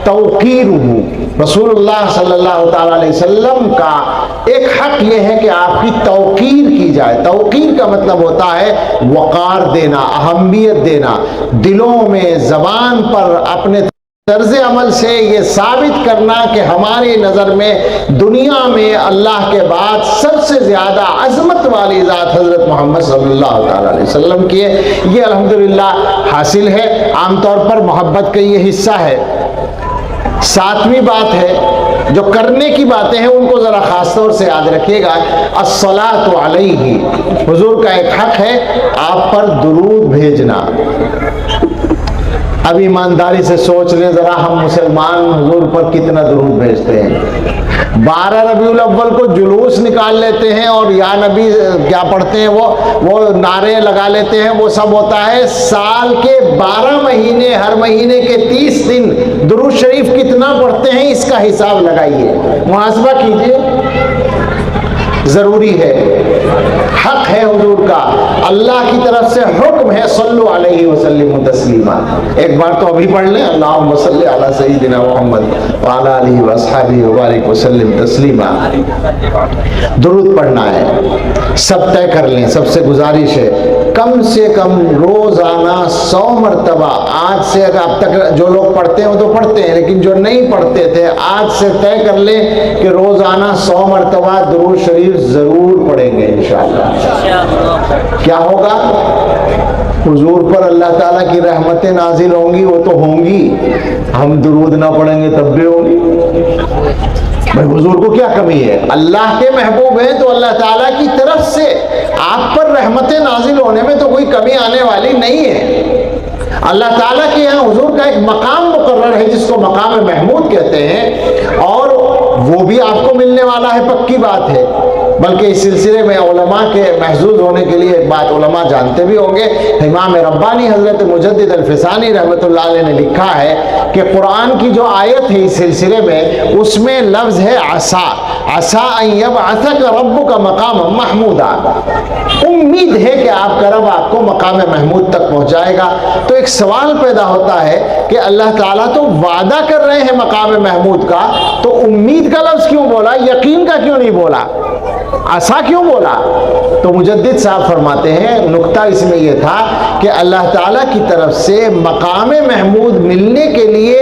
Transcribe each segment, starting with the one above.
तौकीरुहु, रसूलुल्लाह सल्लल्लाहु ताला अलैहि वसल्लम का एक हक ये है कि आपकी तौकीर की जाए। तौकीर का मतलब होता है वक़ार देना, अहमियत देना, दिलों में ज़बान पर अपने तर्ज़ अमल से ये साबित करना कि हमारी नज़र में दुनिया में अल्लाह के बाद सबसे ज़्यादा अज़मत वाली ज़ात हज़रत मोहम्मद सल्लल्लाहु अलैहि वसल्लम की है। ये अल्हम्दुलिल्लाह हासिल है। आमतौर पर मोहब्बत का ये हिस्सा है। सातवीं बात है, जो करने की बातें हैं उनको ज़रा ख़ास तौर से याद रखिएगा। अस्सलातु अलैहि, हुज़ूर का एक हक़ है आप पर दुरूद भेजना। अब ईमानदारी से सोच लें ज़रा, हम मुसलमान हुजूर पर कितना दुरूद भेजते हैं। 12 रबीउल अव्वल को जुलूस निकाल लेते हैं और या नबी क्या पढ़ते हैं, वो नारे लगा लेते हैं, वो सब होता है। साल के 12 महीने, हर महीने के 30 दिन दुरूद शरीफ कितना पढ़ते हैं इसका हिसाब लगाइए, मुहासबा कीजिए। ज़रूरी है, हक है हुजूर का, अल्लाह की तरफ से हुक्म है सल्लु अलैहि वसल्लिमु तस्लीमा। एक बार तो अभी पढ़ लें, अल्लाहुम्मा सल्लि अला सय्यिदिना मुहम्मद व अला आलिहि व अस्हाबिहि व बारिक वसल्लिम तस्लीमा। दुरूद पढ़ना है, सब तय कर लें। सबसे गुजारिश है कम से कम रोज़ाना 100 मरतबा, आज से अगर अब तक जो लोग पढ़ते हैं वो तो पढ़ते हैं, लेकिन जो नहीं पढ़ते थे आज से तय कर लें कि रोज़ाना 100 मरतबा दुरूद शरीफ ज़रूर पढ़ेंगे इंशाअल्लाह। क्या होगा, हुजूर पर अल्लाह ताला की रहमतें नाजिल होंगी, वो तो होंगी, हम दुरूद ना पढ़ेंगे तब भी होंगी। भाई हुजूर को क्या कमी है, अल्लाह के महबूब हैं तो अल्लाह ताला की तरफ से आप पर रहमतें नाजिल होने में तो कोई कमी आने वाली नहीं है। अल्लाह ताला के यहाँ हुजूर का एक मकाम मुकर्रर है जिसको मकाम महमूद कहते हैं, और वो भी आपको मिलने वाला है, पक्की बात है। बल्कि इस सिलसिले में उलमा के महजूज होने के लिए एक बात उलमा जानते भी होंगे। इमाम रब्बानी हज़रत मुजद्दिद अल-फ़िसानी रहमतुल्लाह अलैह ने लिखा है कि कुरान की जो आयत है इस सिलसिले में, उसमें लफ्ज़ है असा, असा अन यबअसक रब्बुका मकाम महमूदा। उम्मीद है कि आपका रब आपको मकाम महमूद तक पहुँचाएगा। तो एक सवाल पैदा होता है कि अल्लाह ताला तो वादा कर रहे हैं मकाम महमूद का, तो उम्मीद का लफ्ज़ क्यों बोला, यकीन का क्यों नहीं बोला, आसा क्यों बोला? तो मुजद्दिद साहब फरमाते हैं नुक्ता इसमें यह था कि अल्लाह ताला की तरफ से मकाम महमूद मिलने के लिए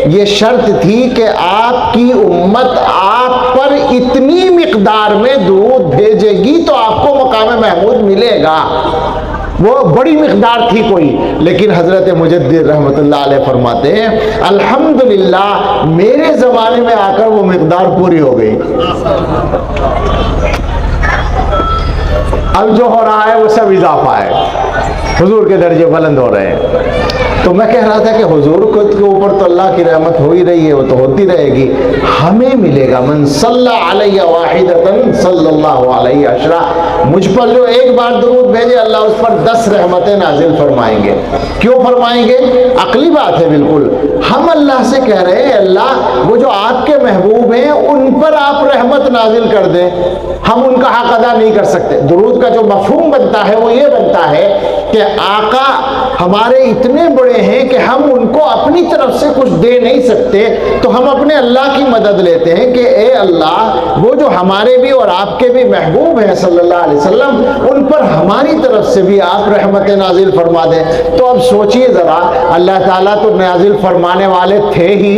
ये शर्त थी कि आपकी उम्मत आप पर इतनी मिकदार में दुरूद भेजेगी तो आपको मकाम महमूद मिलेगा। वो बड़ी मिकदार थी कोई, लेकिन हज़रत मुजद्दिद रहमतुल्लाह अलैह फरमाते हैं अल्हम्दुलिल्लाह मेरे ज़माने में आकर वो मिकदार पूरी हो गई। अब जो हो रहा है वो सब इजाफा है, हुजूर के दर्जे बुलंद हो रहे हैं। तो मैं कह रहा था कि हुजूर के ऊपर तो अल्लाह की रहमत हो ही रही है, वो तो होती रहेगी, हमें मिलेगा। मन सल्ला अलैहि वाहिदतन सल्लल्लाहु अलैहि अशरा, मुझ पर जो एक बार दुरूद भेजे अल्लाह उस पर 10 रहमतें नाजिल फरमाएंगे। क्यों फरमाएंगे? अकली बात है बिल्कुल। हम अल्लाह से कह रहे हैं अल्लाह वो जो आपके महबूब हैं उन पर आप रहमत नाजिल कर दें, हम उनका हक अदा नहीं कर सकते। दुरूद का जो मफहूम बनता है वो ये बनता है कि आका हमारे इतने बड़े हैं कि हम उनको अपनी तरफ से कुछ दे नहीं सकते, तो हम अपने अल्लाह की मदद लेते हैं कि ए अल्लाह वो जो हमारे भी और आपके भी महबूब हैं सल्लल्लाहु अलैहि वसल्लम, उन पर हमारी तरफ से भी आप रहमत नाजिल फरमा दें। तो अब सोचिए ज़रा, अल्लाह ताला तो नाजिल फरमाने वाले थे ही,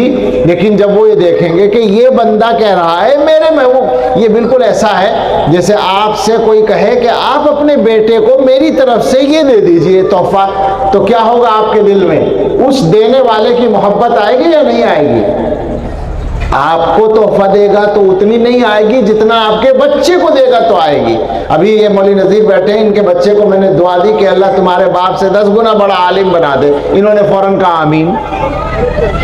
लेकिन जब वो ये देखेंगे कि ये बंदा कह रहा है मेरे महबूब, ये बिल्कुल ऐसा है जैसे आपसे कोई कहे कि आप अपने बेटे को मेरी तरफ से ये दे दीजिए तोहफा, तो क्या होगा आपके दिल में? उस देने वाले की मोहब्बत आएगी या नहीं आएगी? आपको तोहफा देगा तो उतनी नहीं आएगी जितना आपके बच्चे को देगा तो आएगी। अभी ये मौलवी नज़ीर बैठे हैं, इनके बच्चे को मैंने दुआ दी कि अल्लाह तुम्हारे बाप से 10 गुना बड़ा आलिम बना दे, इन्होंने फौरन कहा आमीन।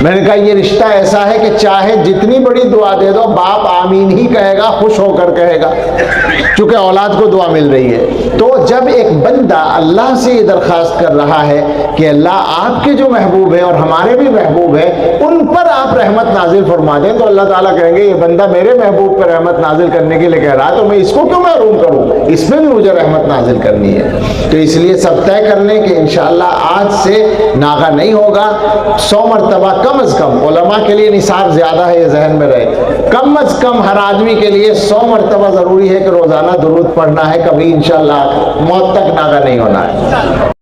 मैंने कहा ये रिश्ता ऐसा है कि चाहे जितनी बड़ी दुआ दे दो बाप आमीन ही कहेगा, खुश होकर कहेगा, चूंकि औलाद को दुआ मिल रही है। तो जब एक बंदा अल्लाह से ये दरख्वास्त कर रहा है कि अल्लाह आपके जो महबूब हैं और हमारे भी महबूब हैं उन पर आप रहमत नाजिल फरमा दें, तो अल्लाह ताला कहेंगे ये बंदा मेरे महबूब पर रहमत नाजिल करने के लिए कह रहा है, तो मैं इसको क्यों महरूम करूं, इसमें भी मुझे रहमत नाजिल करनी है। तो इसलिए सब तय कर लें कि इंशाअल्लाह आज से नागा नहीं होगा। 100 مرتبہ کم از کم، علماء کے لیے نصاب زیادہ ہے، یہ ذہن میں رہے، کم از کم ہر آدمی کے لیے 100 مرتبہ ضروری ہے کہ روزانہ درود پڑھنا ہے، کبھی انشاءاللہ موت تک ناغہ نہیں ہونا ہے۔